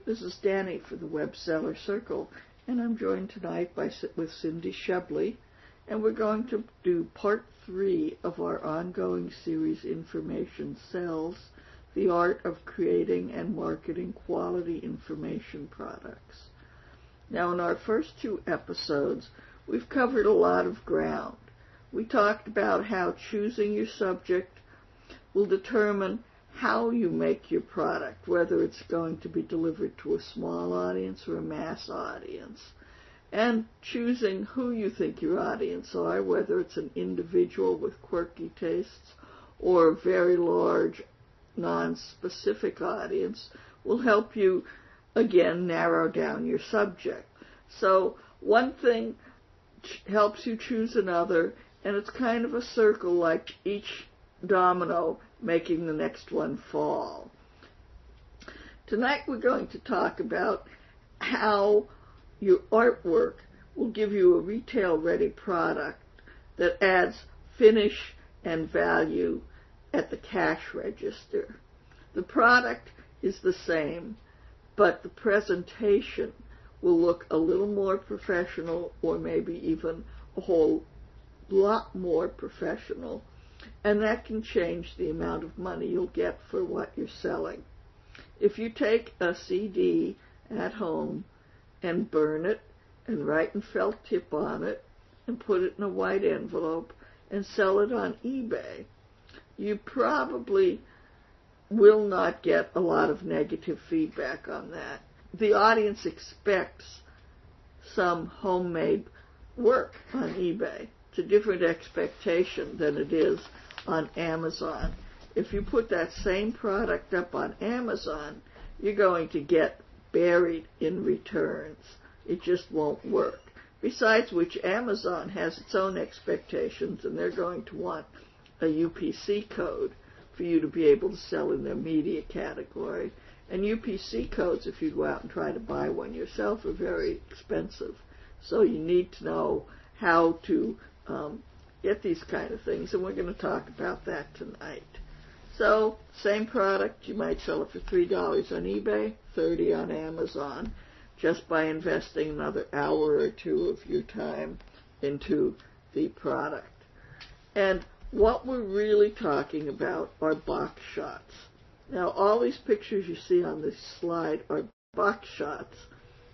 This is Danny for the Web Seller Circle, and I'm joined tonight with Cindy Shebley, and we're going to do part 3 of our ongoing series, Information Sells, the art of creating and marketing quality information products. Now, in our first 2 episodes, we've covered a lot of ground. We talked about how choosing your subject will determine how you make your product, whether it's going to be delivered to a small audience or a mass audience, and choosing who you think your audience are, whether it's an individual with quirky tastes or a very large, non-specific audience, will help you, again, narrow down your subject. So one thing helps you choose another, and it's kind of a circle, like each domino making the next one fall. Tonight we're going to talk about how your artwork will give you a retail-ready product that adds finish and value at the cash register. The product is the same, but the presentation will look a little more professional, or maybe even a whole lot more professional, and that can change the amount of money you'll get for what you're selling. If you take a CD at home and burn it and write in felt tip on it and put it in a white envelope and sell it on eBay, you probably will not get a lot of negative feedback on that. The audience expects some homemade work on eBay. It's a different expectation than it is on Amazon. If you put that same product up on Amazon, you're going to get buried in returns. It just won't work. Besides which, Amazon has its own expectations, and they're going to want a UPC code for you to be able to sell in their media category. And UPC codes, if you go out and try to buy one yourself, are very expensive. So you need to know how to get these kind of things, and we're going to talk about that tonight. So, same product, you might sell it for $3 on eBay, $30 on Amazon, just by investing another hour or 2 of your time into the product. And what we're really talking about are box shots. Now, all these pictures you see on this slide are box shots,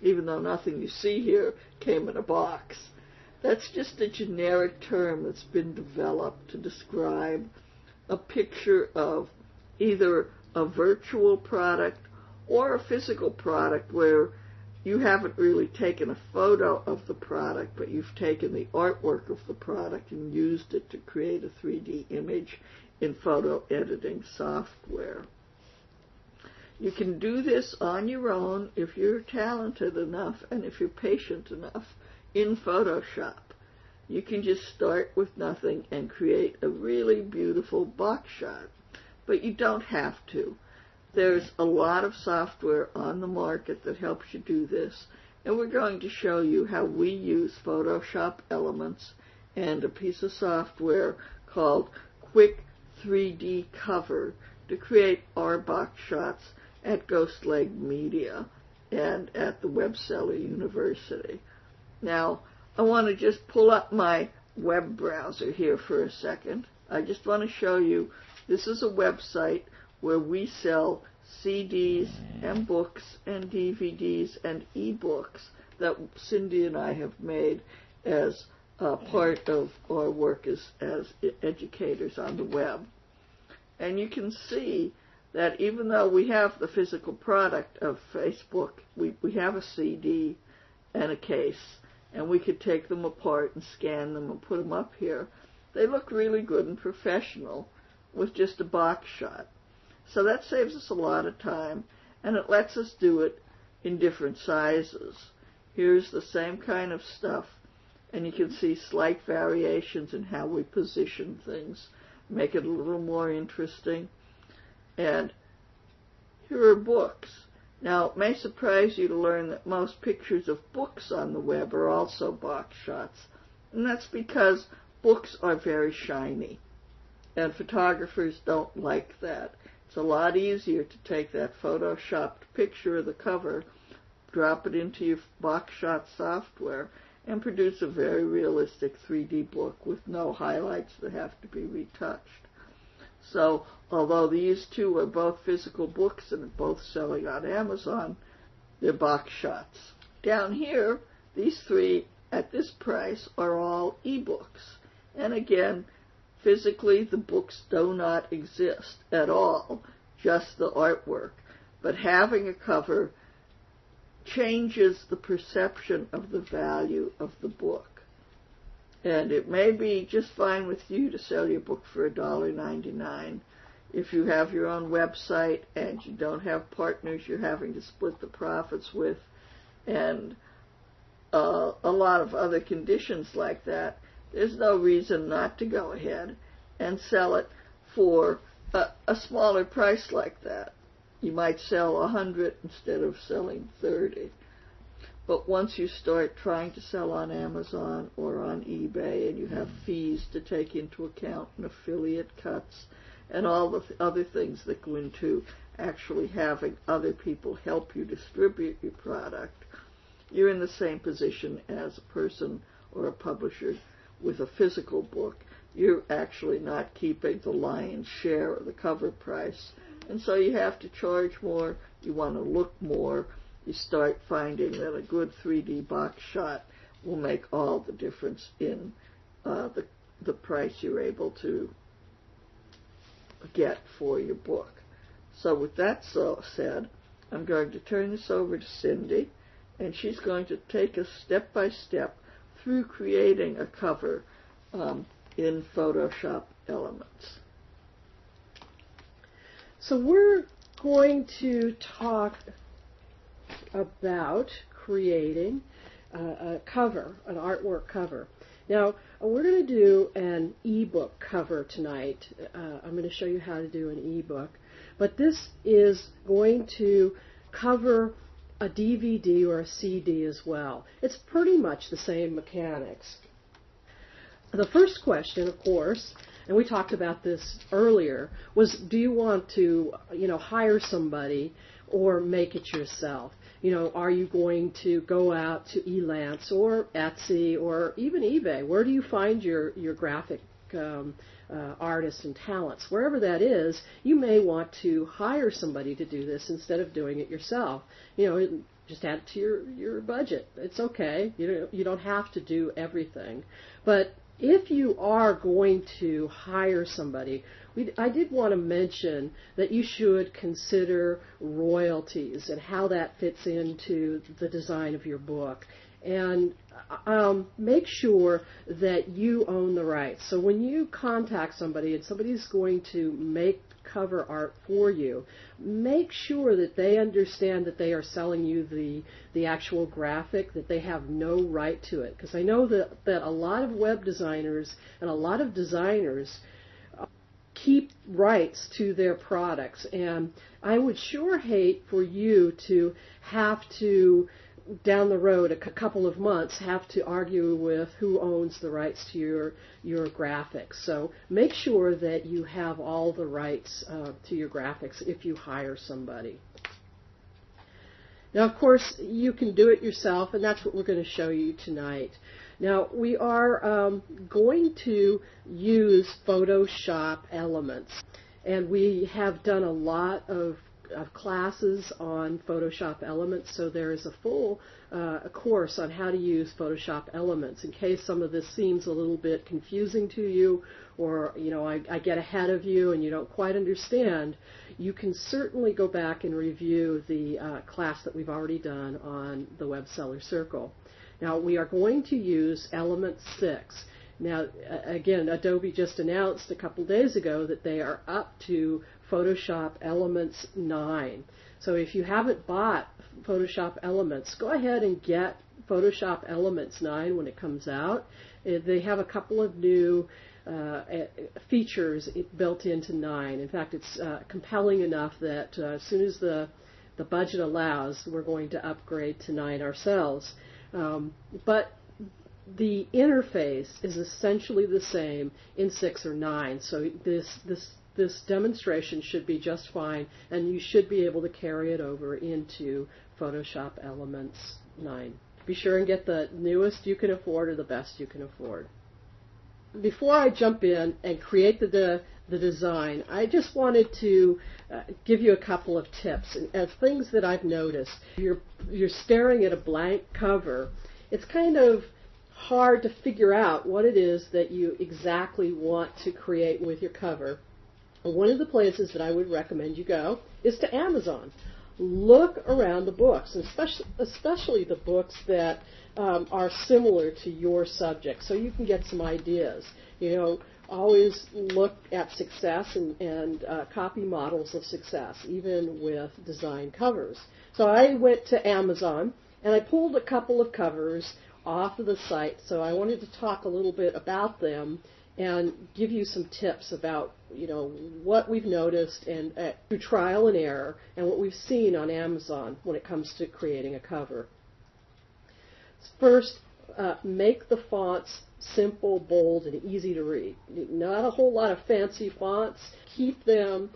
even though nothing you see here came in a box. That's just a generic term that's been developed to describe a picture of either a virtual product or a physical product where you haven't really taken a photo of the product, but you've taken the artwork of the product and used it to create a 3D image in photo editing software. You can do this on your own if you're talented enough and if you're patient enough in Photoshop. You can just start with nothing and create a really beautiful box shot, but you don't have to. There's a lot of software on the market that helps you do this, and we're going to show you how we use Photoshop Elements and a piece of software called Quick 3D Cover to create our box shots at Ghost Leg Media and at the Web Seller University. Now, I want to just pull up my web browser here for a second. I just want to show you, this is a website where we sell CDs and books and DVDs and ebooks that Cindy and I have made as part of our work as educators on the web. And you can see that even though we have the physical product of Facebook, we have a CD and a case, and we could take them apart and scan them and put them up here. They look really good and professional with just a box shot. So that saves us a lot of time, and it lets us do it in different sizes. Here's the same kind of stuff, and you can see slight variations in how we position things, make it a little more interesting. And here are books. Now, it may surprise you to learn that most pictures of books on the web are also box shots, and that's because books are very shiny, and photographers don't like that. It's a lot easier to take that photoshopped picture of the cover, drop it into your BoxShot software, and produce a very realistic 3D book with no highlights that have to be retouched. So, although these two are both physical books and are both selling on Amazon, they're BoxShots. Down here, these three at this price are all ebooks. And again, physically the books do not exist at all, just the artwork. But having a cover changes the perception of the value of the book. And it may be just fine with you to sell your book for $1.99. If you have your own website and you don't have partners you're having to split the profits with, and a lot of other conditions like that, there's no reason not to go ahead and sell it for a smaller price like that. You might sell 100 instead of selling 30. But once you start trying to sell on Amazon or on eBay, and you have fees to take into account and affiliate cuts and all the other things that go into actually having other people help you distribute your product, you're in the same position as a person or a publisher with a physical book. You're actually not keeping the lion's share of the cover price. And so you have to charge more, you want to look more. You start finding that a good 3D box shot will make all the difference in the price you're able to get for your book. So with that said, I'm going to turn this over to Cindy, and she's going to take us step by step through creating a cover in Photoshop Elements. So we're going to talk about creating a cover, an artwork cover. Now, we're going to do an ebook cover tonight. I'm going to show you how to do an ebook. But this is going to cover a DVD or a CD as well. It's pretty much the same mechanics. The first question, of course, and we talked about this earlier, was do you want to, hire somebody or make it yourself? Are you going to go out to Elance or Etsy or even eBay? Where do you find your graphic artists and talents? Wherever that is, you may want to hire somebody to do this instead of doing it yourself. Just add it to your budget. It's okay. You don't have to do everything. But if you are going to hire somebody, I did want to mention that you should consider royalties and how that fits into the design of your book. And make sure that you own the rights. So when you contact somebody and somebody's going to make cover art for you, make sure that they understand that they are selling you the actual graphic, that they have no right to it. Because I know that a lot of web designers and a lot of designers keep rights to their products, and I would sure hate for you to have to, down the road, a couple of months, have to argue with who owns the rights to your graphics. So make sure that you have all the rights to your graphics if you hire somebody. Now, of course, you can do it yourself, and that's what we're going to show you tonight. Now, we are going to use Photoshop Elements, and we have done a lot of classes on Photoshop Elements, so there is a full course on how to use Photoshop Elements. In case some of this seems a little bit confusing to you, or I get ahead of you and you don't quite understand, you can certainly go back and review the class that we've already done on the Web Seller Circle. Now, we are going to use Element 6. Now, again, Adobe just announced a couple days ago that they are up to Photoshop Elements 9. So if you haven't bought Photoshop Elements, go ahead and get Photoshop Elements 9 when it comes out. They have a couple of new features built into 9. In fact, it's compelling enough that as soon as the budget allows, we're going to upgrade to 9 ourselves. But the interface is essentially the same in 6 or 9. So this this demonstration should be just fine, and you should be able to carry it over into Photoshop Elements 9. Be sure and get the newest you can afford or the best you can afford. Before I jump in and create the design, I just wanted to give you a couple of tips. As things that I've noticed, you're staring at a blank cover. It's kind of hard to figure out what it is that you exactly want to create with your cover. One of the places that I would recommend you go is to Amazon. Look around the books, and especially the books that are similar to your subject, so you can get some ideas. Always look at success and copy models of success, even with design covers. So I went to Amazon, and I pulled a couple of covers off of the site, so I wanted to talk a little bit about them and give you some tips about what we've noticed and through trial and error, and what we've seen on Amazon when it comes to creating a cover. First, make the fonts simple, bold, and easy to read. Not a whole lot of fancy fonts. Keep them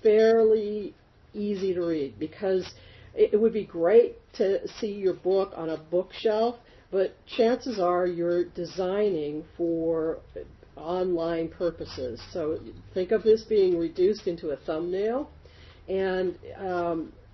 fairly easy to read, because it would be great to see your book on a bookshelf, but chances are you're designing for online purposes. So think of this being reduced into a thumbnail, and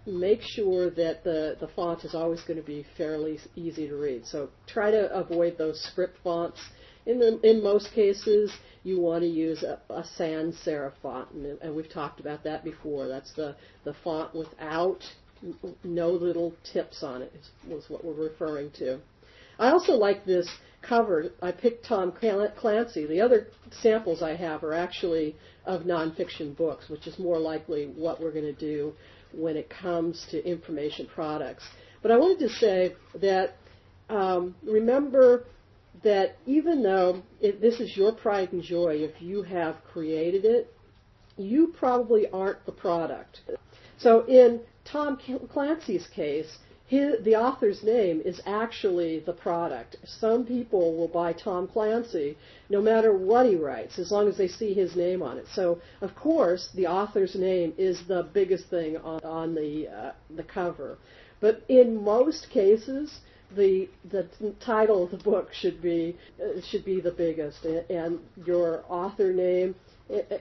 make sure that the font is always going to be fairly easy to read. So try to avoid those script fonts. In most cases, you want to use a sans serif font, and we've talked about that before. That's the font without no little tips on it, was what we're referring to. I also like this cover. I picked Tom Clancy. The other samples I have are actually of nonfiction books, which is more likely what we're going to do when it comes to information products. But I wanted to say that remember that even though this is your pride and joy, if you have created it, you probably aren't the product. So in Tom Clancy's case, the author's name is actually the product. Some people will buy Tom Clancy no matter what he writes, as long as they see his name on it. So, of course, the author's name is the biggest thing on the cover. But in most cases, the title of the book should be the biggest, and your author name.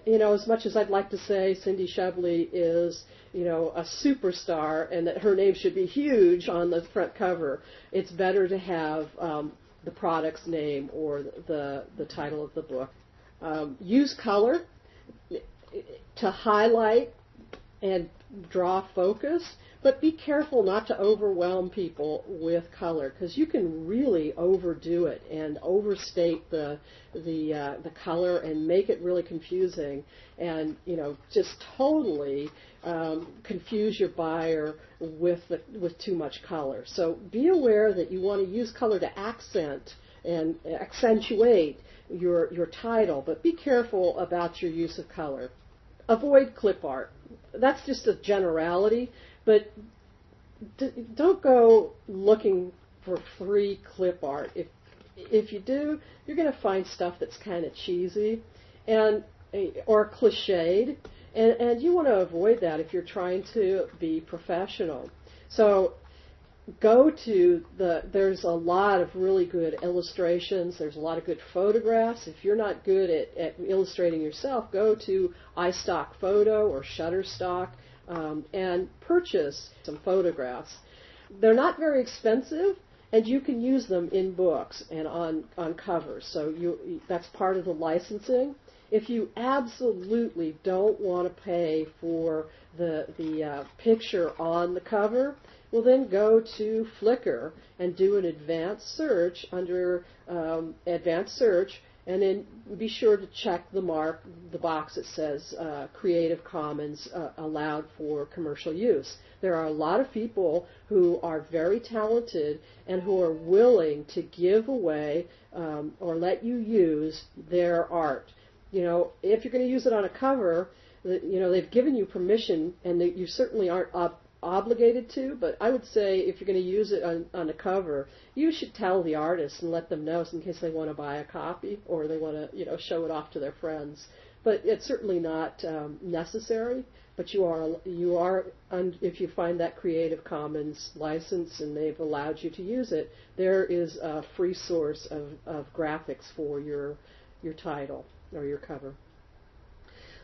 As much as I'd like to say Cindy Shubley is, a superstar and that her name should be huge on the front cover, it's better to have the product's name or the title of the book. Use color to highlight and draw focus, but be careful not to overwhelm people with color, because you can really overdo it and overstate the color and make it really confusing, and just totally confuse your buyer with too much color. So be aware that you want to use color to accent and accentuate your title, but be careful about your use of color. Avoid clip art. That's just a generality, but don't go looking for free clip art. If you do, you're going to find stuff that's kind of cheesy or cliched, and you want to avoid that if you're trying to be professional. So there's a lot of really good illustrations. There's a lot of good photographs. If you're not good at illustrating yourself, go to iStock Photo or Shutterstock and purchase some photographs. They're not very expensive, and you can use them in books and on covers. So that's part of the licensing. If you absolutely don't want to pay for the picture on the cover, well, then go to Flickr and do an advanced search under advanced search, and then be sure to check the box that says Creative Commons allowed for commercial use. There are a lot of people who are very talented and who are willing to give away or let you use their art. If you're going to use it on a cover, they've given you permission, and you certainly aren't obligated to, but I would say if you're going to use it on a cover, you should tell the artist and let them know in case they want to buy a copy or they want to, show it off to their friends. But it's certainly not necessary. But you are, if you find that Creative Commons license and they've allowed you to use it, there is a free source of graphics for your title or your cover.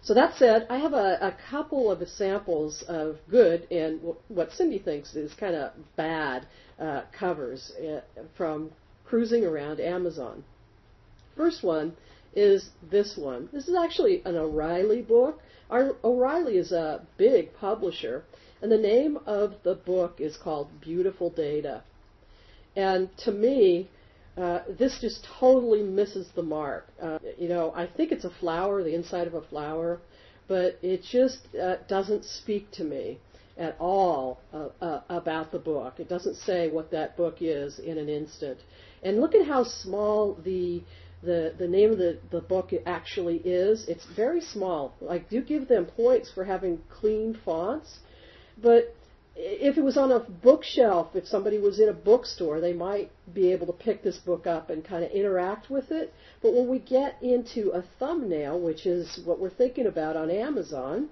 So that said, I have a couple of examples of good and what Cindy thinks is kind of bad covers from cruising around Amazon. First one is this one. This is actually an O'Reilly book. O'Reilly is a big publisher, and the name of the book is called Beautiful Data. And to me, this just totally misses the mark. I think it's a flower, the inside of a flower, but it just doesn't speak to me at all about the book. It doesn't say what that book is in an instant. And look at how small the name of the book actually is. It's very small. I do give them points for having clean fonts, but if it was on a bookshelf, if somebody was in a bookstore, they might be able to pick this book up and kind of interact with it. But when we get into a thumbnail, which is what we're thinking about on Amazon,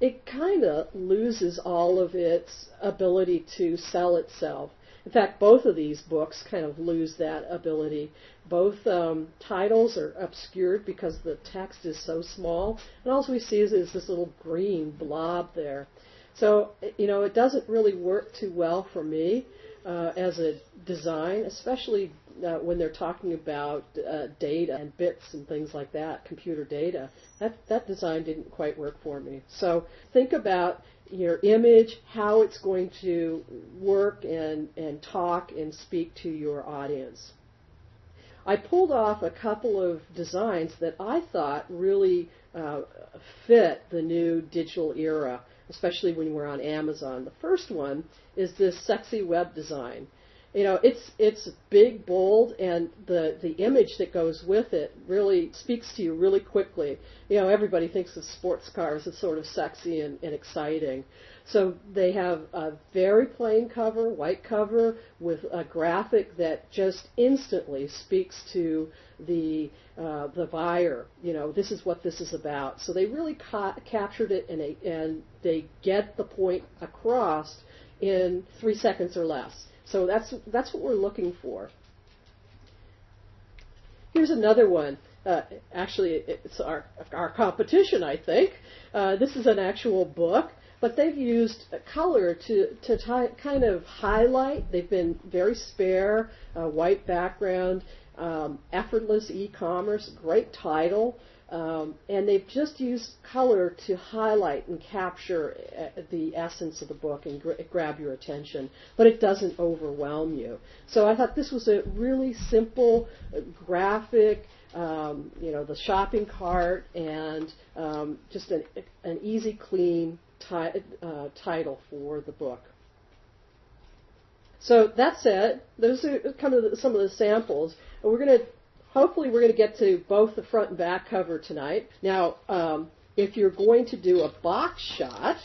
it kind of loses all of its ability to sell itself. In fact, both of these books kind of lose that ability. Both titles are obscured because the text is so small, and all we see is this little green blob there. So, it doesn't really work too well for me as a design, especially when they're talking about data and bits and things like that, computer data. That design didn't quite work for me. So think about your image, how it's going to work and talk and speak to your audience. I pulled off a couple of designs that I thought really fit the new digital era, especially when we're on Amazon. The first one is this sexy web design. It's big, bold, and the image that goes with it really speaks to you really quickly. Everybody thinks of sports cars as sort of sexy and exciting. So they have a very plain cover, white cover, with a graphic that just instantly speaks to the buyer. This is what this is about. So they really captured it, and they get the point across in 3 seconds or less. So that's what we're looking for. Here's another one. Actually, it's our competition, I think. This is an actual book, but they've used color to kind of highlight. They've been very spare, white background, effortless e-commerce, great title. And they've just used color to highlight and capture the essence of the book and grab your attention, but it doesn't overwhelm you. So I thought this was a really simple graphic, the shopping cart, and just an easy, clean title for the book. So that said, those are kind of some of the samples. Hopefully we're going to get to both the front and back cover tonight. Now, if you're going to do a box shot,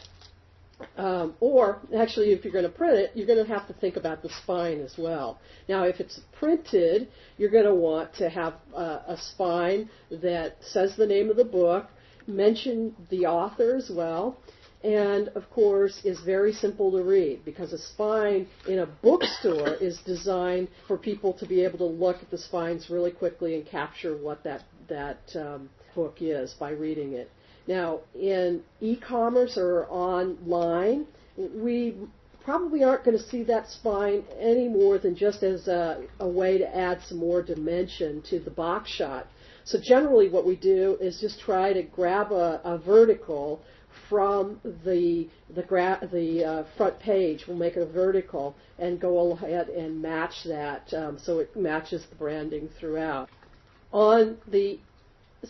or actually if you're going to print it, you're going to have to think about the spine as well. Now, if it's printed, you're going to want to have a spine that says the name of the book, mention the author as well, and, of course, is very simple to read, because a spine in a bookstore is designed for people to be able to look at the spines really quickly and capture what that book is by reading it. Now, in e-commerce or online, we probably aren't going to see that spine any more than just as a way to add some more dimension to the box shot. So generally what we do is just try to grab a vertical from the front page. We'll make it a vertical and go ahead and match that so it matches the branding throughout. On the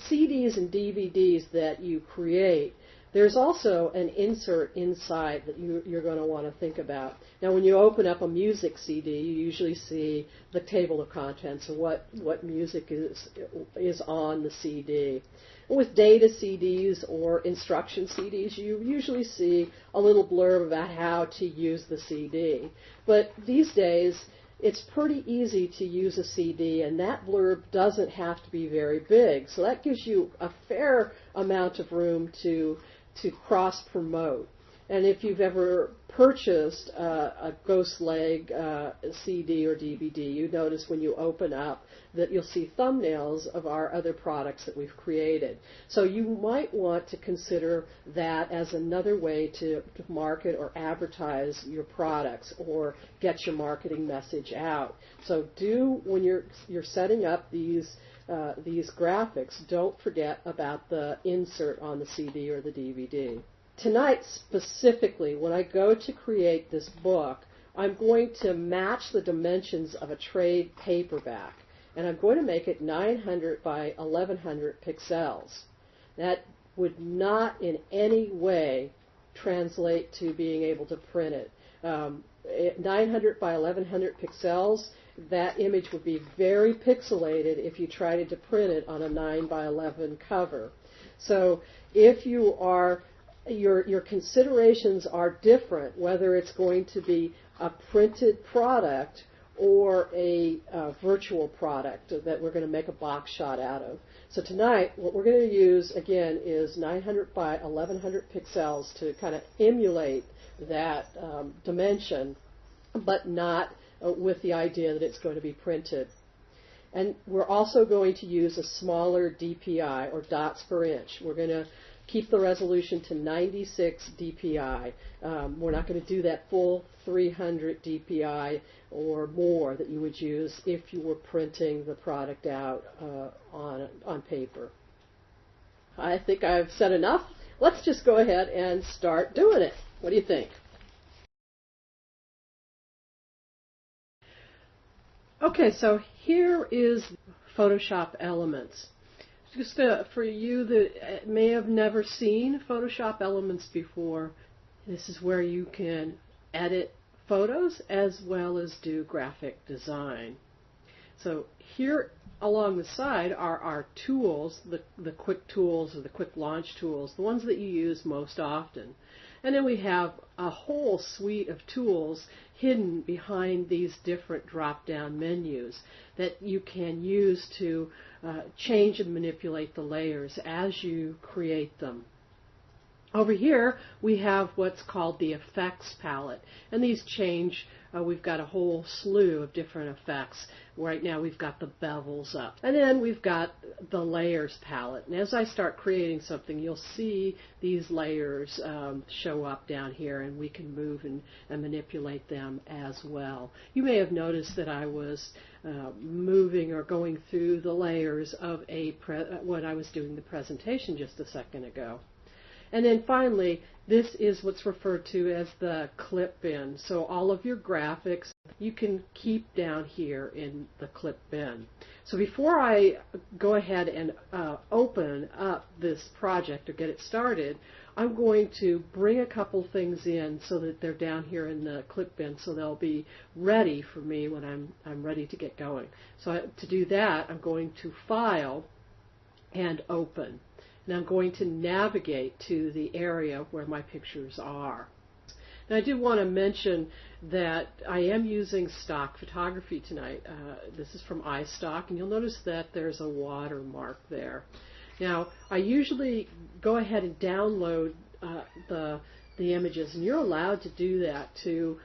CDs and DVDs that you create, There's also an insert inside that you're going to want to think about. Now, when you open up a music CD, you usually see the table of contents and what music is on the CD. With data CDs or instruction CDs, you usually see a little blurb about how to use the CD. But these days, it's pretty easy to use a CD, and that blurb doesn't have to be very big. So that gives you a fair amount of room to cross-promote. And if you've ever purchased a Ghost Leg CD or DVD, you notice when you open up that you'll see thumbnails of our other products that we've created. So you might want to consider that as another way to market or advertise your products or get your marketing message out. So when you're setting up these graphics, don't forget about the insert on the CD or the DVD. Tonight specifically, when I go to create this book, I'm going to match the dimensions of a trade paperback, and I'm going to make it 900 by 1100 pixels. That would not in any way translate to being able to print it. 900 by 1100 pixels, that image would be very pixelated if you tried to print it on a 9 by 11 cover. So if your considerations are different, whether it's going to be a printed product or a virtual product that we're going to make a box shot out of. So tonight, what we're going to use, again, is 900 by 1100 pixels to kind of emulate that dimension, but not with the idea that it's going to be printed. And we're also going to use a smaller DPI, or dots per inch. We're going to keep the resolution to 96 DPI. We're not going to do that full 300 DPI or more that you would use if you were printing the product out on paper. I think I've said enough. Let's just go ahead and start doing it. What do you think? Okay, so here is Photoshop Elements. Just for you that may have never seen Photoshop Elements before, this is where you can edit photos as well as do graphic design. So here along the side are our tools, the quick tools or the quick launch tools, the ones that you use most often. And then we have a whole suite of tools hidden behind these different drop-down menus that you can use to change and manipulate the layers as you create them. Over here we have what's called the effects palette, and these change. We've got a whole slew of different effects. Right now we've got the bevels up, and then we've got the layers palette. And as I start creating something, you'll see these layers show up down here, and we can move and manipulate them as well. You may have noticed that I was moving or going through the layers of when I was doing the presentation just a second ago. And then finally, this is what's referred to as the clip bin. So all of your graphics you can keep down here in the clip bin. So before I go ahead and open up this project or get it started, I'm going to bring a couple things in so that they're down here in the clip bin, so they'll be ready for me when I'm ready to get going. So to do that, I'm going to File and Open. And I'm going to navigate to the area where my pictures are. Now, I do want to mention that I am using stock photography tonight. This is from iStock, and you'll notice that there's a watermark there. Now, I usually go ahead and download the images, and you're allowed to do that to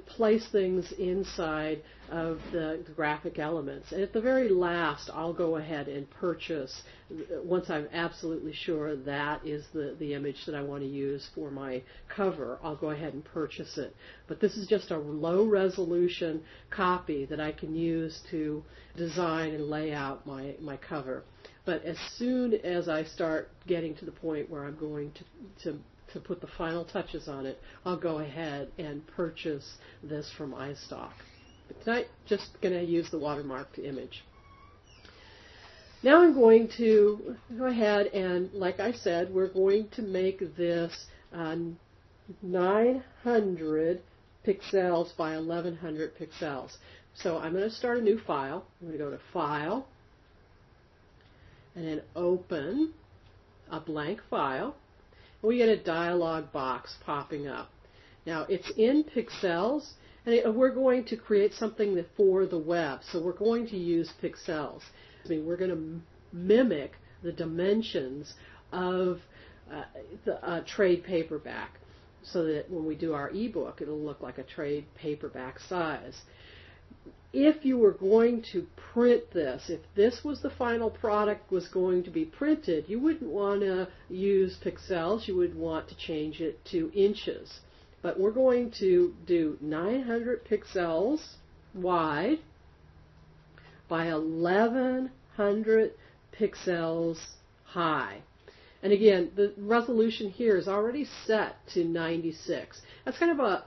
place things inside of the graphic elements. And at the very last, I'll go ahead and purchase, once I'm absolutely sure that is the image that I want to use for my cover, I'll go ahead and purchase it. But this is just a low resolution copy that I can use to design and lay out my cover. But as soon as I start getting to the point where I'm going to put the final touches on it, I'll go ahead and purchase this from iStock. But tonight, just going to use the watermarked image. Now I'm going to go ahead and, like I said, we're going to make this 900 pixels by 1100 pixels. So I'm going to start a new file. I'm going to go to File, and then Open a blank file. And we get a dialog box popping up. Now it's in pixels, and we're going to create something for the web. So we're going to use pixels. We're going to mimic the dimensions of the trade paperback, so that when we do our ebook, it'll look like a trade paperback size. If you were going to print this, if this was the final product was going to be printed, you wouldn't want to use pixels. You would want to change it to inches. But we're going to do 900 pixels wide by 1100 pixels high. And again, the resolution here is already set to 96. That's kind of a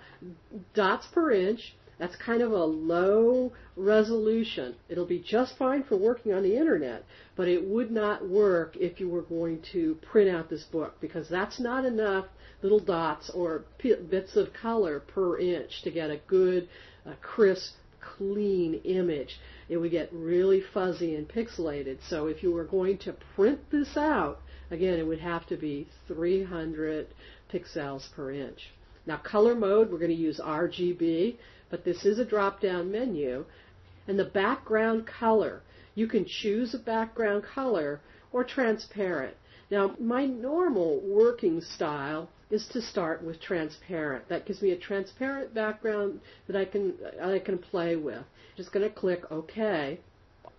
dots per inch. That's kind of a low resolution. It'll be just fine for working on the internet, but it would not work if you were going to print out this book, because that's not enough little dots or bits of color per inch to get a good, crisp, clean image. It would get really fuzzy and pixelated. So if you were going to print this out, again, it would have to be 300 pixels per inch. Now, color mode, we're going to use RGB, but this is a drop-down menu. And the background color, you can choose a background color or transparent. Now, my normal working style is to start with transparent. That gives me a transparent background that I can play with. Just going to click OK.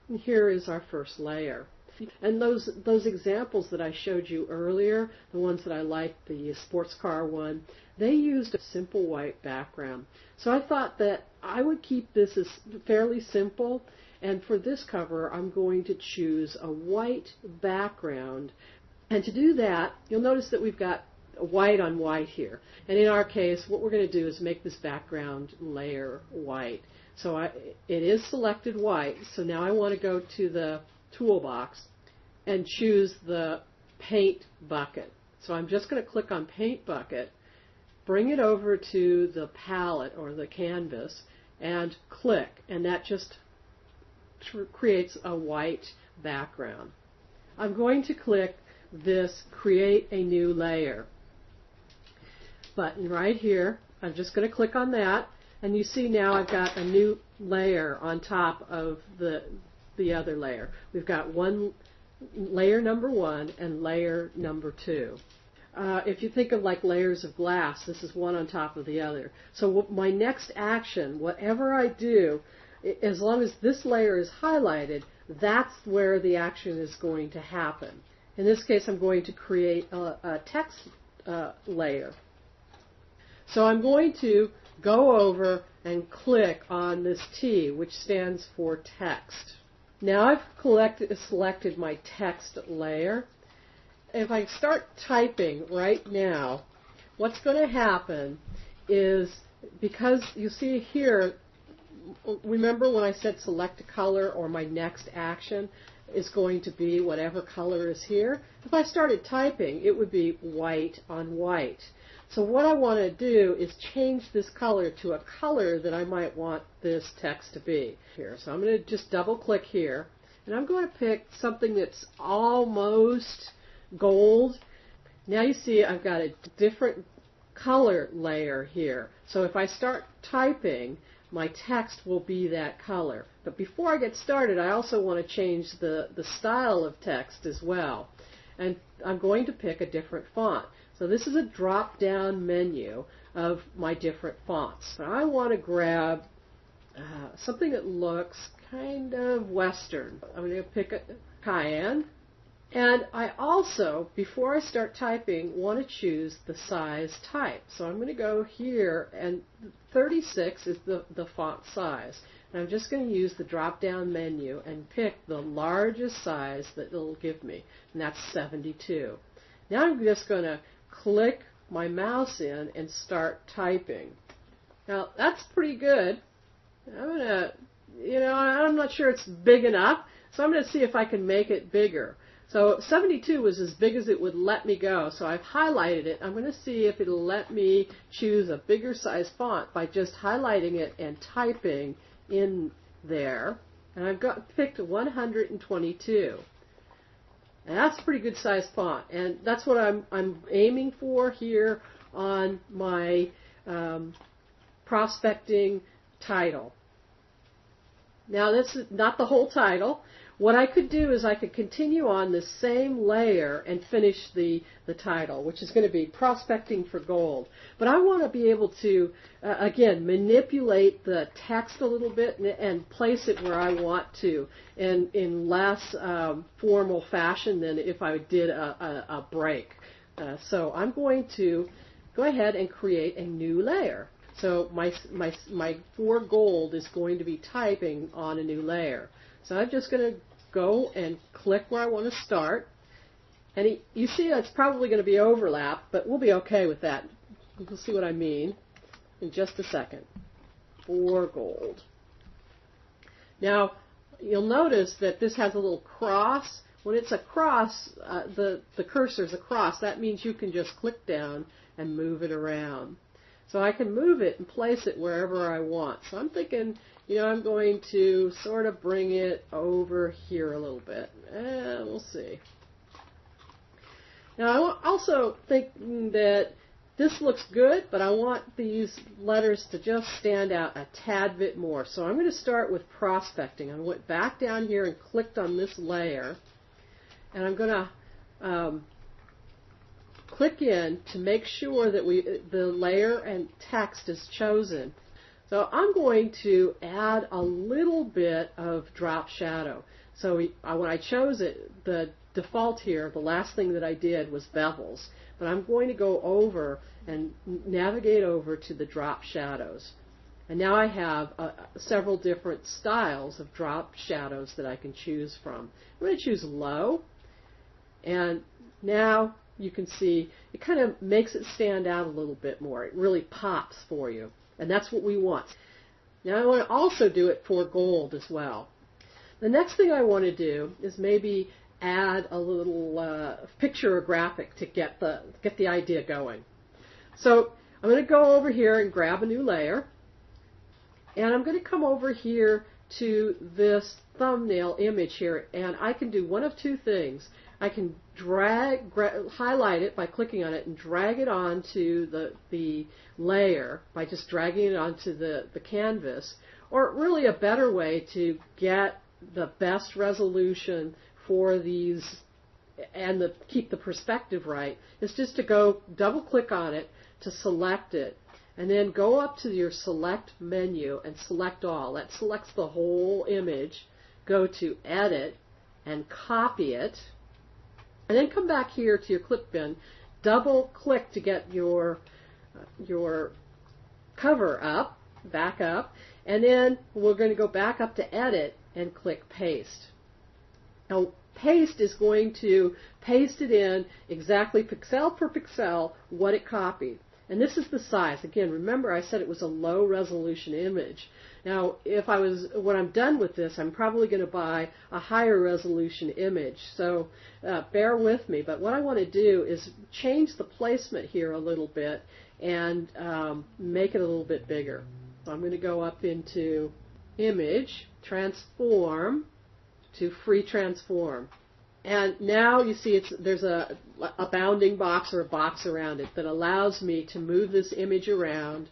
And here is our first layer. And those examples that I showed you earlier, the ones that I liked, the sports car one, they used a simple white background. So I thought that I would keep this as fairly simple, and for this cover I'm going to choose a white background. And to do that, you'll notice that we've got white on white here. And in our case, what we're going to do is make this background layer white. So it is selected white, so now I want to go to the toolbox and choose the paint bucket. So I'm just going to click on paint bucket, bring it over to the palette or the canvas, and click, and that just creates a white background. I'm going to click this Create a New Layer button right here. I'm just going to click on that, and you see now I've got a new layer on top of the other layer. We've got layer number 1 and layer number 2. If you think of like layers of glass, this is one on top of the other. So my next action, whatever I do, as long as this layer is highlighted, that's where the action is going to happen. In this case, I'm going to create a text layer. So I'm going to go over and click on this T, which stands for text. Now I've selected my text layer. If I start typing right now, what's going to happen is, because you see here, remember when I said select a color, or my next action is going to be whatever color is here? If I started typing, it would be white on white. So what I want to do is change this color to a color that I might want this text to be here. So I'm going to just double click here, and I'm going to pick something that's almost gold. Now you see I've got a different color layer here. So if I start typing, my text will be that color. But before I get started, I also want to change the style of text as well. And I'm going to pick a different font. So this is a drop-down menu of my different fonts. So I want to grab something that looks kind of Western. I'm going to pick a Cayenne. And I also, before I start typing, want to choose the size type. So I'm going to go here, and 36 is the font size. And I'm just going to use the drop-down menu and pick the largest size that it'll give me, and that's 72. Now I'm just going to click my mouse in and start typing. Now that's pretty good. I'm not sure it's big enough, So I'm going to see if I can make it bigger. So 72 was as big as it would let me go. So I've highlighted it. I'm going to see if it'll let me choose a bigger size font by just highlighting it and typing in there. And I've picked 122. And that's a pretty good size font. And that's what I'm aiming for here on my prospecting title. Now this is not the whole title. What I could do is I could continue on this same layer and finish the title, which is going to be Prospecting for Gold. But I want to be able to, again, manipulate the text a little bit and place it where I want to in less formal fashion than if I did a break. So I'm going to go ahead and create a new layer. So my for gold is going to be typing on a new layer. So I'm just going to go and click where I want to start. And you see that's probably going to be overlap, but we'll be okay with that. You'll see what I mean in just a second. For gold. Now, you'll notice that this has a little cross. When it's a cross, the cursor's a cross. That means you can just click down and move it around. So I can move it and place it wherever I want. So I'm thinking, I'm going to sort of bring it over here a little bit. And we'll see. Now I also think that this looks good, but I want these letters to just stand out a tad bit more. So I'm going to start with prospecting. I went back down here and clicked on this layer. And I'm going to click in to make sure that the layer and text is chosen. So I'm going to add a little bit of drop shadow. So when I chose it, the default here, the last thing that I did was bevels. But I'm going to go over and navigate over to the drop shadows. And now I have several different styles of drop shadows that I can choose from. I'm going to choose low. And now you can see it kind of makes it stand out a little bit more. It really pops for you. And that's what we want. Now I want to also do it for gold as well. The next thing I want to do is maybe add a little picture or graphic to get the idea going. So I'm going to go over here and grab a new layer. And I'm going to come over here to this thumbnail image here. And I can do one of two things. I can highlight it by clicking on it and drag it onto the layer by just dragging it onto the canvas. Or really a better way to get the best resolution for these and keep the perspective right is just to go double click on it to select it. And then go up to your select menu and select all. That selects the whole image. Go to edit and copy it. And then come back here to your clip bin, double click to get your cover up, back up, and then we're going to go back up to edit and click paste. Now paste is going to paste it in exactly pixel per pixel what it copied. And this is the size. Again, remember I said it was a low resolution image. Now, when I'm done with this, I'm probably going to buy a higher resolution image. So bear with me. But what I want to do is change the placement here a little bit and make it a little bit bigger. So I'm going to go up into Image, Transform to Free Transform. And now you see there's a bounding box or a box around it that allows me to move this image around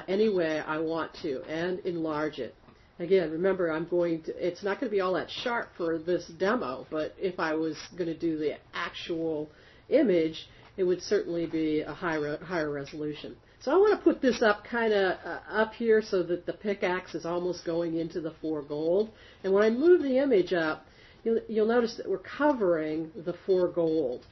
any way I want to and enlarge it. Again, remember it's not going to be all that sharp for this demo, but if I was going to do the actual image, it would certainly be a higher resolution. So I want to put this up kind of up here so that the pickaxe is almost going into the foregold. And when I move the image up, you'll notice that we're covering the foregold.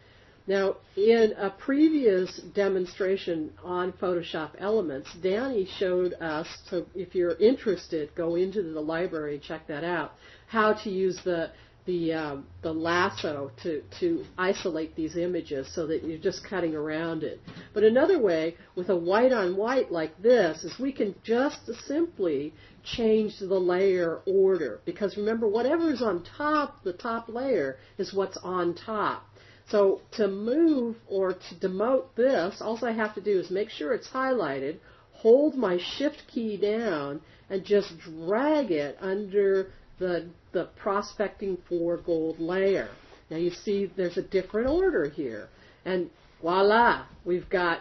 Now, in a previous demonstration on Photoshop Elements, Danny showed us, so if you're interested, go into the library and check that out, how to use the the lasso to isolate these images so that you're just cutting around it. But another way with a white on white like this is we can just simply change the layer order, because remember, whatever is on top, the top layer, is what's on top. So to move or to demote this, all I have to do is make sure it's highlighted, hold my shift key down, and just drag it under the prospecting for gold layer. Now you see there's a different order here. And voila, we've got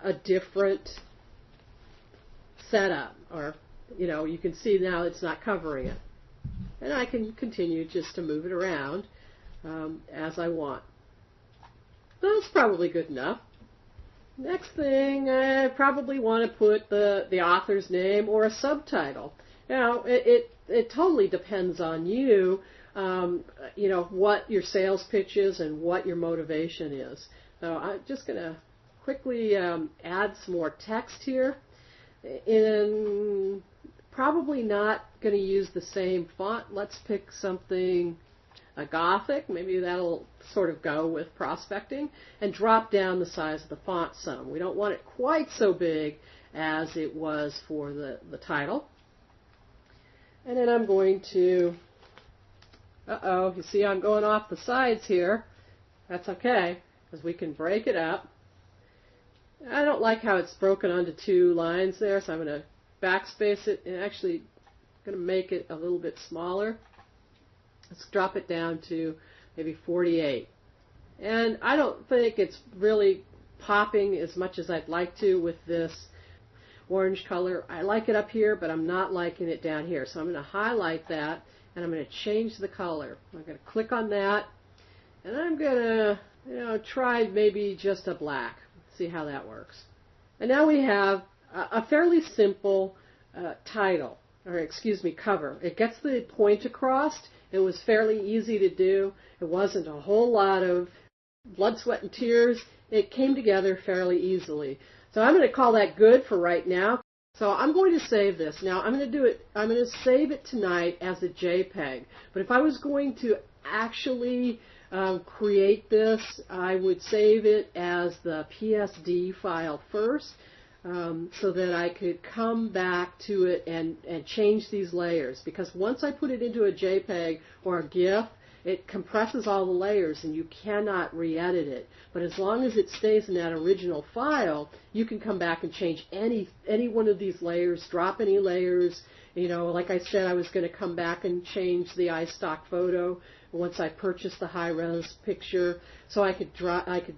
a different setup. Or, you can see now it's not covering it. And I can continue just to move it around as I want. That's probably good enough. Next thing, I probably want to put the author's name or a subtitle. Now, it totally depends on you, what your sales pitch is and what your motivation is. So I'm just going to quickly add some more text here. And probably not going to use the same font. Let's pick something Gothic. Maybe that'll sort of go with prospecting. And drop down the size of the font some. We don't want it quite so big as it was for the title. And then I'm going to, you see I'm going off the sides here. That's okay, because we can break it up. I don't like how it's broken onto two lines there, so I'm going to backspace it and actually going to make it a little bit smaller. Let's drop it down to maybe 48. And I don't think it's really popping as much as I'd like to with this orange color. I like it up here, but I'm not liking it down here. So I'm going to highlight that, and I'm going to change the color. I'm going to click on that, and I'm going to, try maybe just a black. See how that works. And now we have a fairly simple cover. It gets the point across. It was fairly easy to do. It wasn't a whole lot of blood, sweat, and tears. It came together fairly easily. So I'm going to call that good for right now. So I'm going to save this. Now I'm going to save it tonight as a JPEG. But if I was going to actually create this, I would save it as the PSD file first, so that I could come back to it and change these layers. Because once I put it into a JPEG or a GIF, it compresses all the layers and you cannot re-edit it. But as long as it stays in that original file, you can come back and change any one of these layers, drop any layers. Like I said, I was going to come back and change the iStock photo once I purchased the high-res picture, so I could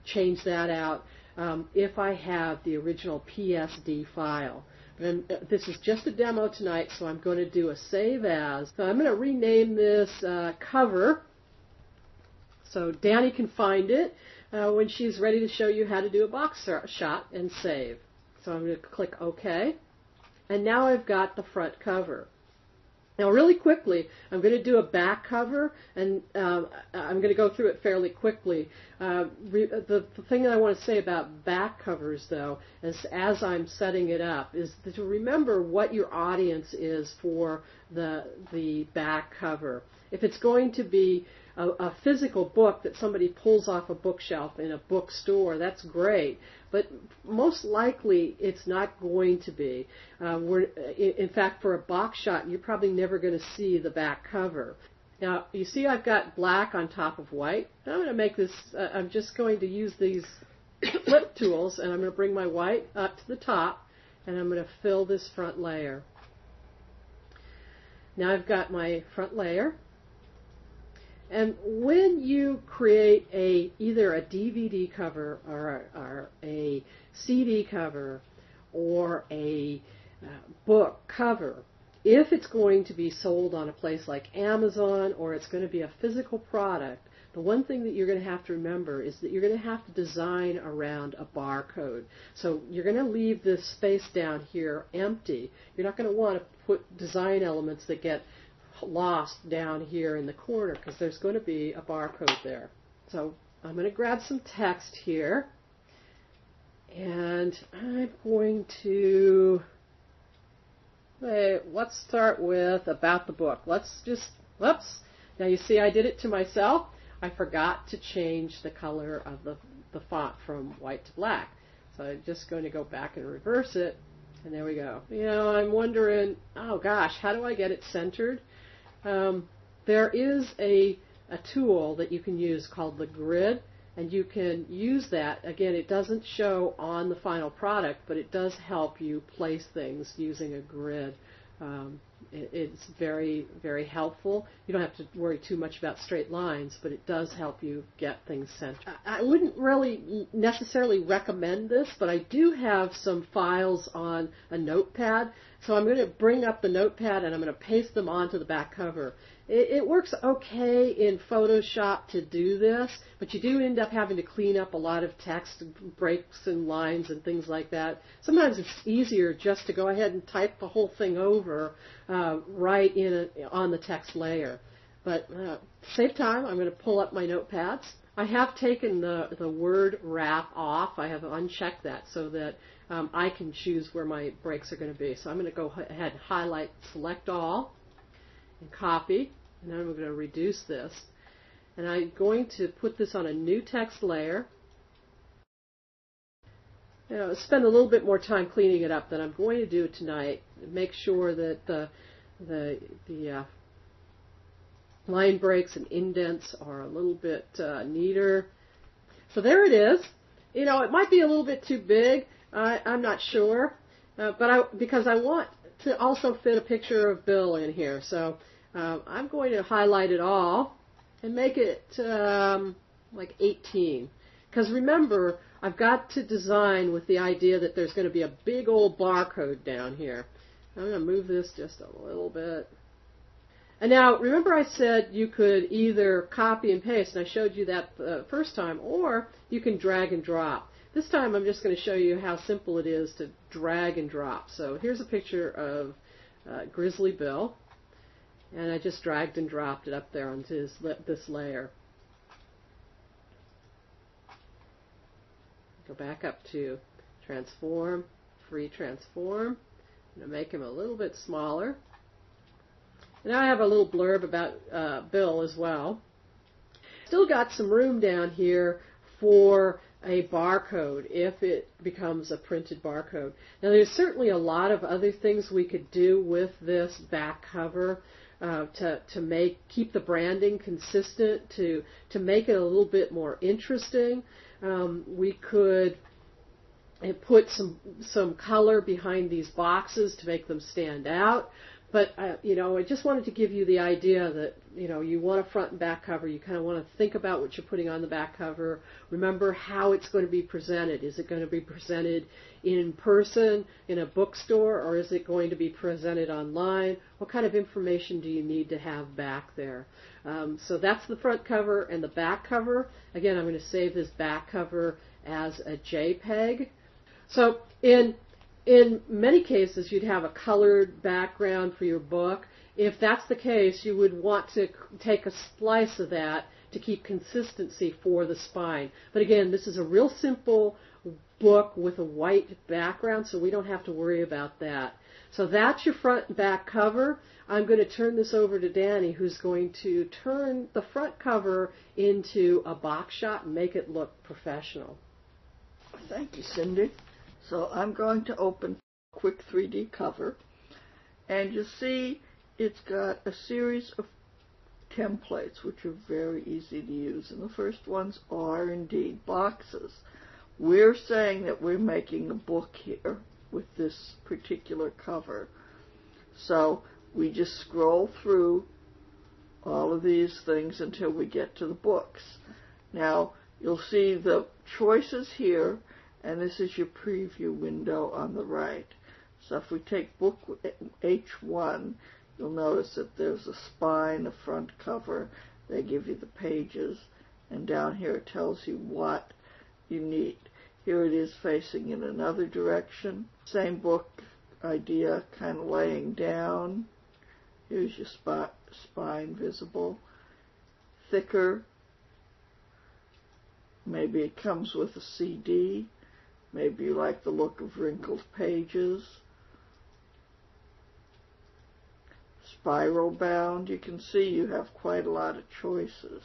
change that out if I have the original PSD file. And this is just a demo tonight, so I'm going to do a save as. So I'm going to rename this cover, so Danny can find it when she's ready to show you how to do a box shot and save. So I'm going to click OK. And now I've got the front cover. Now, really quickly, I'm going to do a back cover, and I'm going to go through it fairly quickly. The thing that I want to say about back covers, though, is as I'm setting it up, is to remember what your audience is for the back cover. If it's going to be a physical book that somebody pulls off a bookshelf in a bookstore, that's great. But most likely, it's not going to be. In fact, for a box shot, you're probably never going to see the back cover. Now, you see I've got black on top of white. I'm going to make this, I'm just going to use these flip tools, and I'm going to bring my white up to the top, and I'm going to fill this front layer. Now I've got my front layer. And when you create either a DVD cover or a CD cover or a book cover, if it's going to be sold on a place like Amazon or it's going to be a physical product, the one thing that you're going to have to remember is that you're going to have to design around a barcode. So you're going to leave this space down here empty. You're not going to want to put design elements that get lost down here in the corner, because there's going to be a barcode there. So I'm going to grab some text here, and I'm going to, let's start with about the book. Let's just, Now you see I did it to myself. I forgot to change the color of the font from white to black. So I'm just going to go back and reverse it, and there we go. You know, I'm wondering, oh gosh, how do I get it centered? There is a tool that you can use called the grid, and you can use that. Again, it doesn't show on the final product, but it does help you place things using a grid. It's very, very helpful. You don't have to worry too much about straight lines, but it does help you get things centered. I wouldn't really necessarily recommend this, but I do have some files on a notepad. So I'm going to bring up the notepad and I'm going to paste them onto the back cover. It works okay in Photoshop to do this, but you do end up having to clean up a lot of text, breaks and lines and things like that. Sometimes it's easier just to go ahead and type the whole thing over right on the text layer. But to save time, I'm going to pull up my notepads. I have taken the word wrap off. I have unchecked that so that I can choose where my breaks are going to be. So I'm going to go ahead and highlight, select all, and copy, and then I'm going to reduce this. And I'm going to put this on a new text layer. You know, spend a little bit more time cleaning it up than I'm going to do tonight. Make sure that the line breaks and indents are a little bit neater. So there it is. You know, it might be a little bit too big. I'm not sure, because I want to also fit a picture of Bill in here. So I'm going to highlight it all and make it like 18. Because remember, I've got to design with the idea that there's going to be a big old barcode down here. I'm going to move this just a little bit. And now, remember I said you could either copy and paste, and I showed you that the first time, or you can drag and drop. This time I'm just going to show you how simple it is to drag and drop. So here's a picture of Grizzly Bill, and I just dragged and dropped it up there onto this layer. Go back up to transform, free transform. I'm going to make him a little bit smaller. And now I have a little blurb about Bill as well. Still got some room down here for a barcode if it becomes a printed barcode. Now there's certainly a lot of other things we could do with this back cover to keep the branding consistent, to make it a little bit more interesting. We could put some color behind these boxes to make them stand out. But, you know, I just wanted to give you the idea that, you know, you want a front and back cover. You kind of want to think about what you're putting on the back cover. Remember how it's going to be presented. Is it going to be presented in person in a bookstore, or is it going to be presented online? What kind of information do you need to have back there? So that's the front cover and the back cover. Again, I'm going to save this back cover as a JPEG. So in many cases, you'd have a colored background for your book. If that's the case, you would want to take a slice of that to keep consistency for the spine. But again, this is a real simple book with a white background, so we don't have to worry about that. So that's your front and back cover. I'm going to turn this over to Danny, who's going to turn the front cover into a box shot and make it look professional. Thank you, Cindy. So I'm going to open Quick 3D Cover, and you see it's got a series of templates which are very easy to use, and the first ones are indeed boxes. We're saying that we're making a book here with this particular cover, so we just scroll through all of these things until we get to the books. Now you'll see the choices here, and this is your preview window on the right. So if we take book H1, you'll notice that there's a spine, a front cover. They give you the pages, and down here it tells you what you need. Here it is facing in another direction. Same book idea, kind of laying down. Here's your spine visible. Thicker. Maybe it comes with a CD. Maybe you like the look of wrinkled pages. spiral bound, you can see you have quite a lot of choices.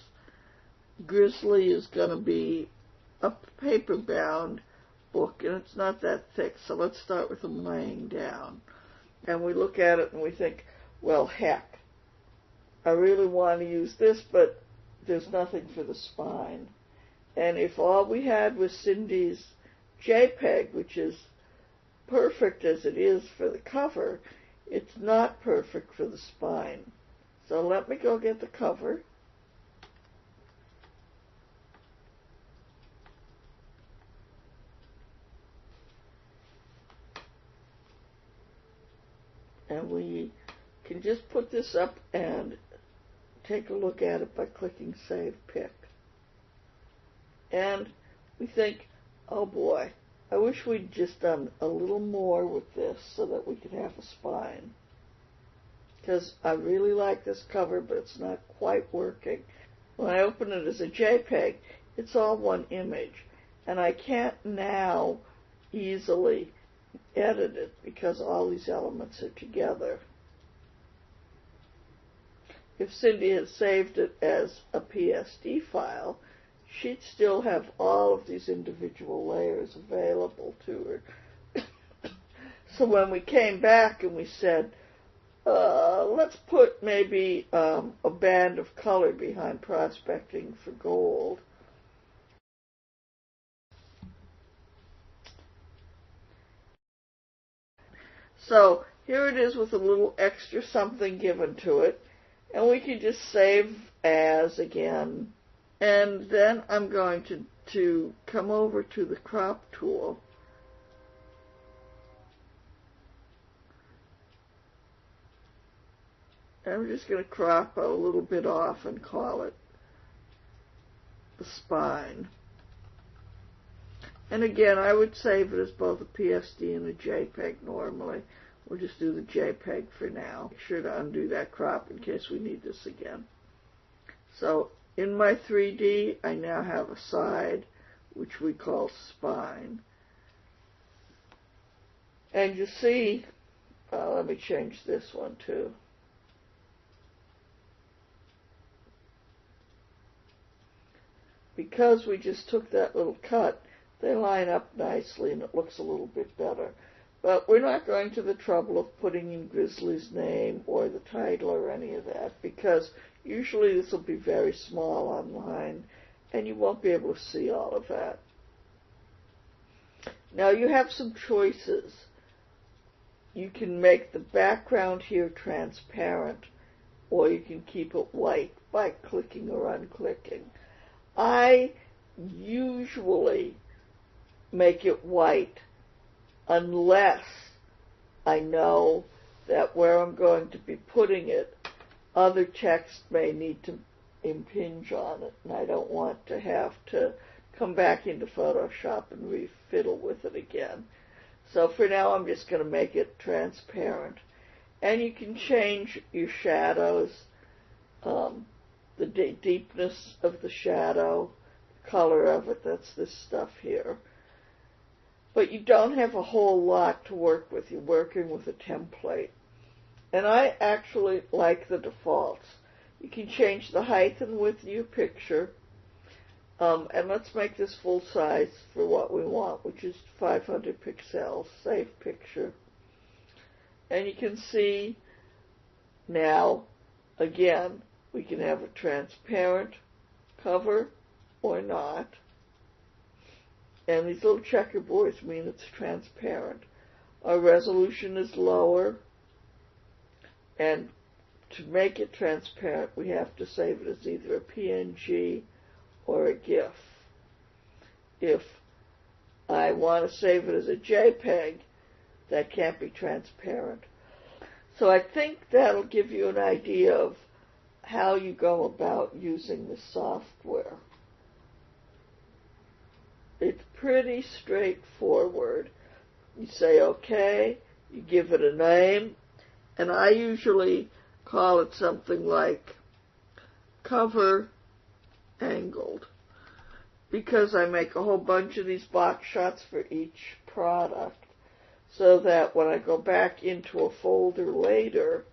Grizzly is going to be a paper bound book, and it's not that thick, so let's start with them laying down. And we look at it and we think, well, heck, I really want to use this, but there's nothing for the spine. And if all we had was Cindy's JPEG, which is perfect as it is for the cover, it's not perfect for the spine. So let me go get the cover. And we can just put this up and take a look at it by clicking Save Pic. And we think, oh boy, I wish we'd just done a little more with this so that we could have a spine. Because I really like this cover, but it's not quite working. When I open it as a JPEG, it's all one image. And I can't now easily edit it because all these elements are together. If Cindy had saved it as a PSD file, she'd still have all of these individual layers available to her. So when we came back and we said, let's put maybe a band of color behind Prospecting for Gold, so here it is with a little extra something given to it, and we can just save as again. And then I'm going to come over to the crop tool. And I'm just going to crop a little bit off and call it the spine. And again, I would save it as both a PSD and a JPEG normally. We'll just do the JPEG for now. Make sure to undo that crop in case we need this again. So in my 3D, I now have a side, which we call spine. And you see, let me change this one too. Because we just took that little cut, they line up nicely and it looks a little bit better. But we're not going to the trouble of putting in Grizzly's name or the title or any of that, because usually this will be very small online and you won't be able to see all of that. Now you have some choices. You can make the background here transparent, or you can keep it white by clicking or unclicking. I usually make it white unless I know that where I'm going to be putting it, other text may need to impinge on it, and I don't want to have to come back into Photoshop and refiddle with it again. So for now, I'm just going to make it transparent. And you can change your shadows, the deepness of the shadow, color of it, that's this stuff here. But you don't have a whole lot to work with. You're working with a template. And I actually like the defaults. You can change the height and width of your picture. And let's make this full size for what we want, which is 500 pixels, save picture. And you can see now, again, we can have a transparent cover or not. And these little checkerboards mean it's transparent. Our resolution is lower. And to make it transparent, we have to save it as either a PNG or a GIF. If I want to save it as a JPEG, that can't be transparent. So I think that'll give you an idea of how you go about using the software. It's pretty straightforward. You say okay, you give it a name, and I usually call it something like cover angled, because I make a whole bunch of these box shots for each product, so that when I go back into a folder later,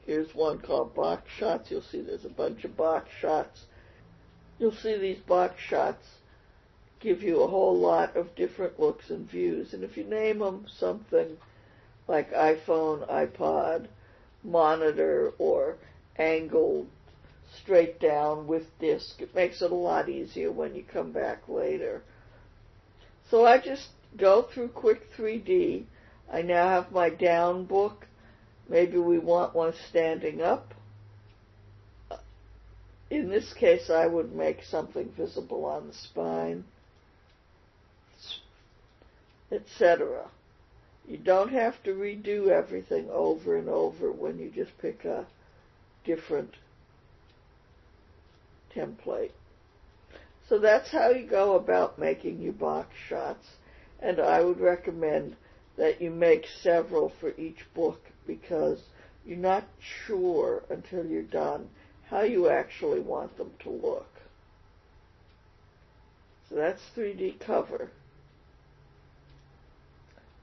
Here's one called Box Shots. You'll see there's a bunch of box shots. You'll see these box shots give you a whole lot of different looks and views. And if you name them something like iPhone, iPod, monitor, or angled straight down with disc, it makes it a lot easier when you come back later. So I just go through Quick 3D. I now have my down book. Maybe we want one standing up. In this case, I would make something visible on the spine, etc. You don't have to redo everything over and over when you just pick a different template. So that's how you go about making your box shots, and I would recommend that you make several for each book because you're not sure until you're done how you actually want them to look. So that's 3D cover.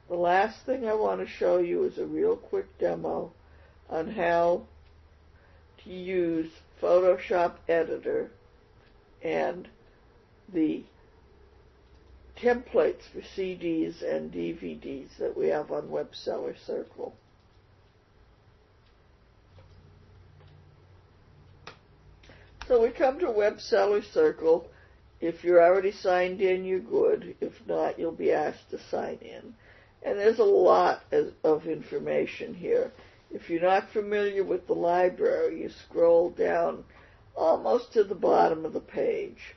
The last thing I want to show you is a real quick demo on how to use Photoshop Editor and the templates for CDs and DVDs that we have on Web Seller Circle. So we come to Web Seller Circle. If you're already signed in, you're good. If not, you'll be asked to sign in. And there's a lot of information here. If you're not familiar with the library, you scroll down almost to the bottom of the page,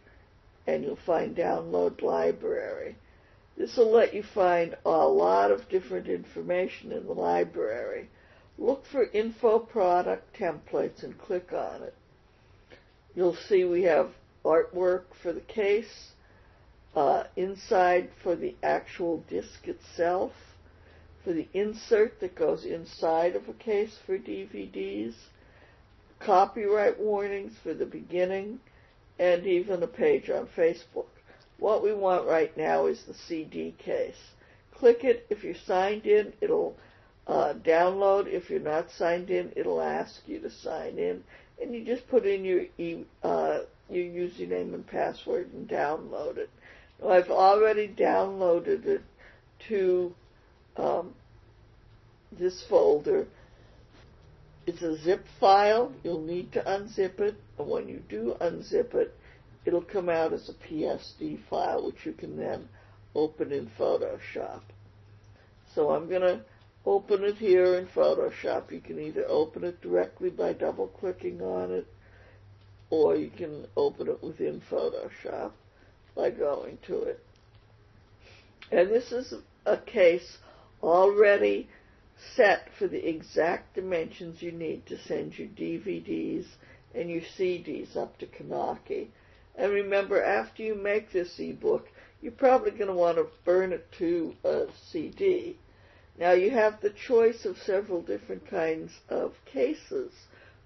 and you'll find Download Library. This will let you find a lot of different information in the library. Look for Info Product Templates and click on it. You'll see we have artwork for the case, inside for the actual disc itself, for the insert that goes inside of a case for DVDs, copyright warnings for the beginning, and even a page on Facebook. What we want right now is the CD case. Click it. If you're signed in, it'll download. If you're not signed in, it'll ask you to sign in. And you just put in your username and password and download it. Now, I've already downloaded it to this folder. It's a zip file. You'll need to unzip it, and when you do unzip it, it'll come out as a PSD file, which you can then open in Photoshop. So I'm going to open it here in Photoshop. You can either open it directly by double-clicking on it, or you can open it within Photoshop by going to it. And this is a case already set for the exact dimensions you need to send your DVDs and your CDs up to Kanaki. And remember, after you make this ebook, you're probably going to want to burn it to a CD. Now, you have the choice of several different kinds of cases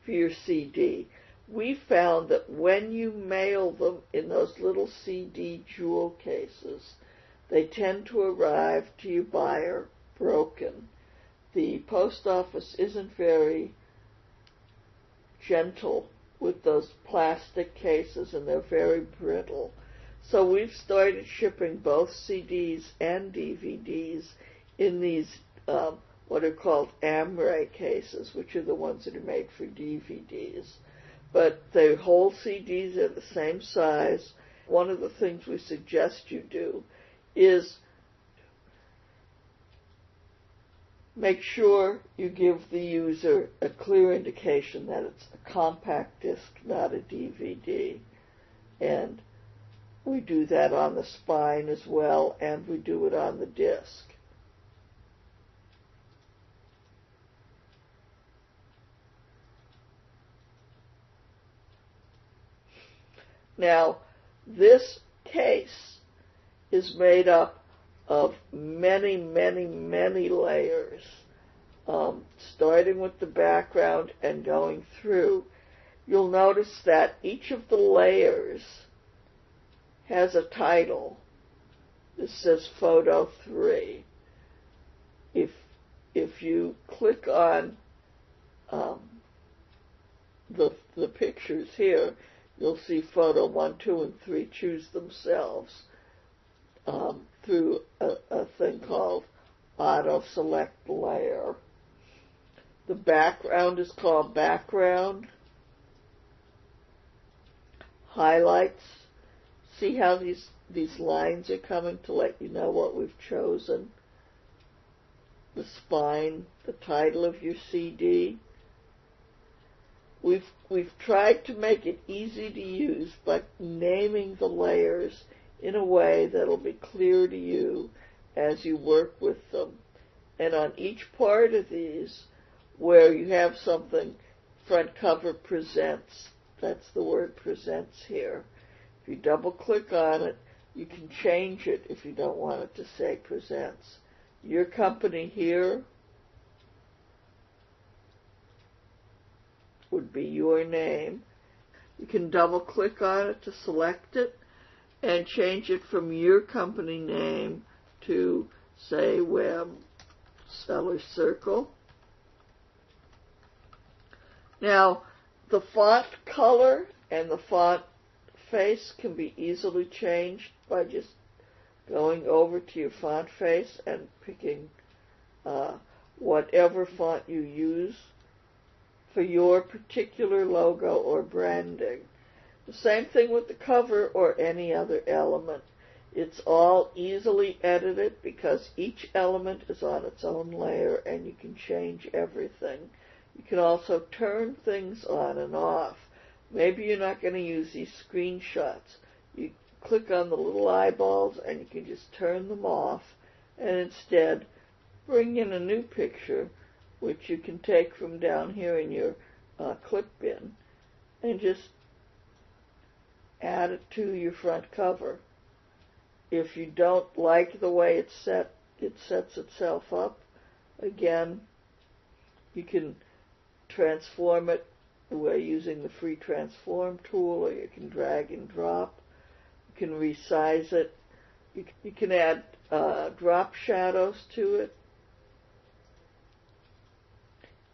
for your CD. We found that when you mail them in those little CD jewel cases, they tend to arrive to your buyer broken. The post office isn't very gentle with those plastic cases, and they're very brittle. So we've started shipping both CDs and DVDs in these what are called Amray cases, which are the ones that are made for DVDs. But the whole CDs are the same size. One of the things we suggest you do is make sure you give the user a clear indication that it's a compact disc, not a DVD. And we do that on the spine as well, and we do it on the disc. Now, this case is made up of many, many, many layers, starting with the background and going through. You'll notice that each of the layers has a title. This says Photo 3. If you click on the pictures here, you'll see photo 1, 2, and 3 choose themselves through a thing called Auto Select Layer. The background is called Background. Highlights. See how these lines are coming to let you know what we've chosen. The spine, the title of your CD. We've tried to make it easy to use by naming the layers in a way that'll be clear to you as you work with them. And on each part of these, where you have something, front cover presents, that's the word presents here. If you double click on it, you can change it if you don't want it to say presents. Your company here would be your name. You can double click on it to select it and change it from your company name to, say, Web Seller Circle. Now, the font color and the font face can be easily changed by just going over to your font face and picking whatever font you use for your particular logo or branding. The same thing with the cover or any other element. It's all easily edited because each element is on its own layer and you can change everything. You can also turn things on and off. Maybe you're not going to use these screenshots. You click on the little eyeballs and you can just turn them off and instead bring in a new picture which you can take from down here in your clip bin and just add it to your front cover. If you don't like the way it sets itself up, again, you can transform it by using the free transform tool, or you can drag and drop. You can resize it. You can add drop shadows to it.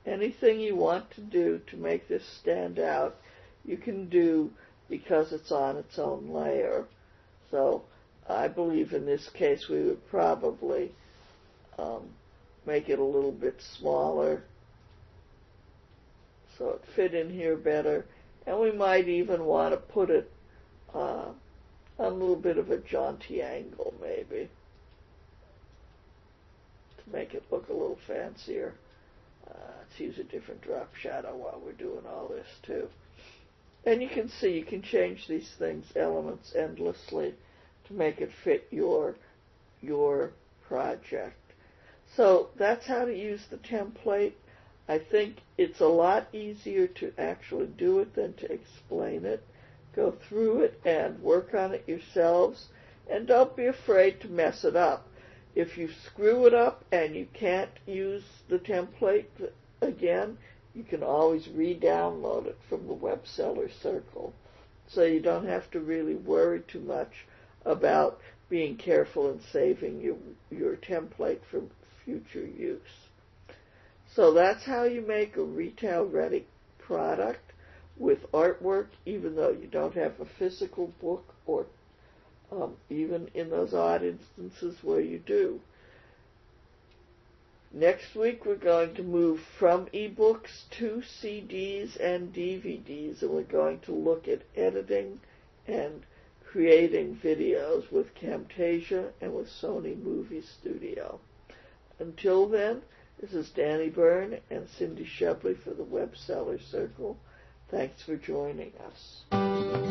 Anything you want to do to make this stand out, you can do because it's on its own layer. So I believe in this case we would probably make it a little bit smaller so it fit in here better. And we might even want to put it on a little bit of a jaunty angle maybe to make it look a little fancier. Let's use a different drop shadow while we're doing all this too. And you can see you can change these things, elements, endlessly to make it fit your project. So that's how to use the template. I think it's a lot easier to actually do it than to explain it. Go through it and work on it yourselves. And don't be afraid to mess it up. If you screw it up and you can't use the template again, you can always re-download it from the Web Seller Circle. So you don't have to really worry too much about being careful and saving your template for future use. So that's how you make a retail-ready product with artwork, even though you don't have a physical book, or even in those odd instances where you do. Next week we're going to move from ebooks to CDs and DVDs, and we're going to look at editing and creating videos with Camtasia and with Sony Movie Studio. Until then, this is Danny Byrne and Cindy Shebley for the Web Seller Circle. Thanks for joining us.